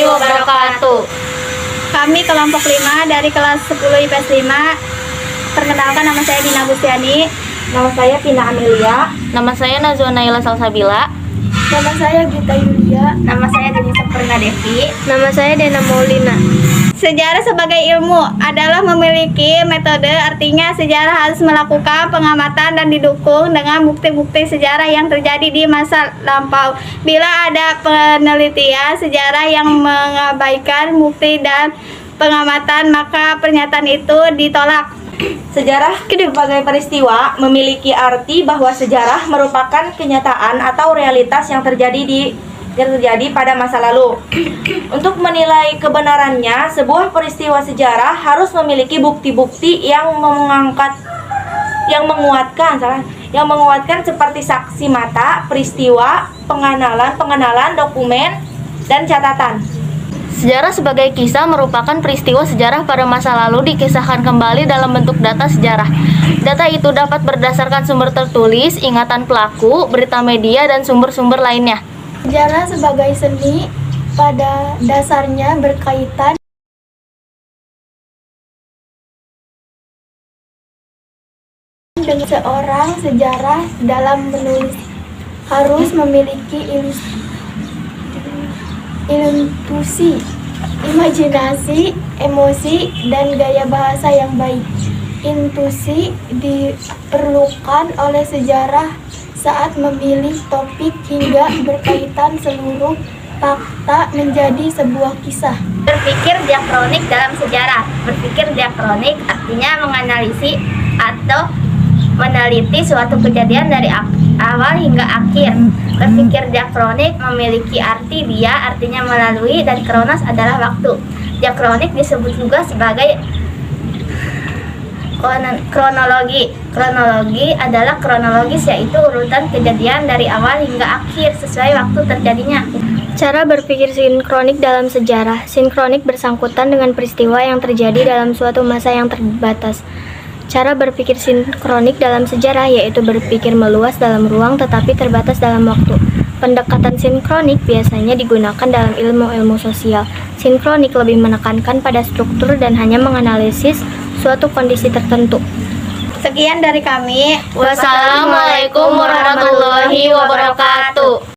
warahmatullahi wabarakatuh. Kami kelompok 5 dari kelas 10 IPS 5. Perkenalkan, nama saya Dina Gustiani. Nama saya Pina Amelia. Nama saya Nazwa Naila Salsabila. Nama saya Gita Yulia. Nama saya Deni Sampurna Devi. Nama saya Dena Maulina. Sejarah sebagai ilmu adalah memiliki metode, artinya sejarah harus melakukan pengamatan dan didukung dengan bukti-bukti sejarah yang terjadi di masa lampau. Bila ada penelitian sejarah yang mengabaikan bukti dan pengamatan, maka pernyataan itu ditolak. Sejarah sebagai peristiwa memiliki arti bahwa sejarah merupakan kenyataan atau realitas yang terjadi pada masa lalu. Untuk menilai kebenarannya, sebuah peristiwa sejarah harus memiliki bukti-bukti yang menguatkan seperti saksi mata, peristiwa, pengenalan dokumen, dan catatan. Sejarah sebagai kisah merupakan peristiwa sejarah pada masa lalu dikisahkan kembali dalam bentuk data sejarah. Data itu dapat berdasarkan sumber tertulis, ingatan pelaku, berita media, dan sumber-sumber lainnya. Sejarah sebagai seni pada dasarnya berkaitan dengan seorang sejarah dalam menulis harus memiliki intuisi, imajinasi, emosi, dan gaya bahasa yang baik. Intuisi diperlukan oleh sejarah saat memilih topik hingga berkaitan seluruh fakta menjadi sebuah kisah. Berpikir diakronik dalam sejarah. Berpikir diakronik artinya menganalisis atau meneliti suatu kejadian dari awal hingga akhir. Berpikir diakronik memiliki arti dia, artinya melalui, dan kronos adalah waktu. Diakronik disebut juga sebagai kronologi. Kronologi adalah kronologis, yaitu urutan kejadian dari awal hingga akhir sesuai waktu terjadinya. Cara berpikir sinkronik dalam sejarah. Sinkronik bersangkutan dengan peristiwa yang terjadi dalam suatu masa yang terbatas. Cara berpikir sinkronik dalam sejarah yaitu berpikir meluas dalam ruang tetapi terbatas dalam waktu. Pendekatan sinkronik biasanya digunakan dalam ilmu-ilmu sosial. Sinkronik lebih menekankan pada struktur dan hanya menganalisis suatu kondisi tertentu. Sekian dari kami. Wassalamualaikum warahmatullahi wabarakatuh.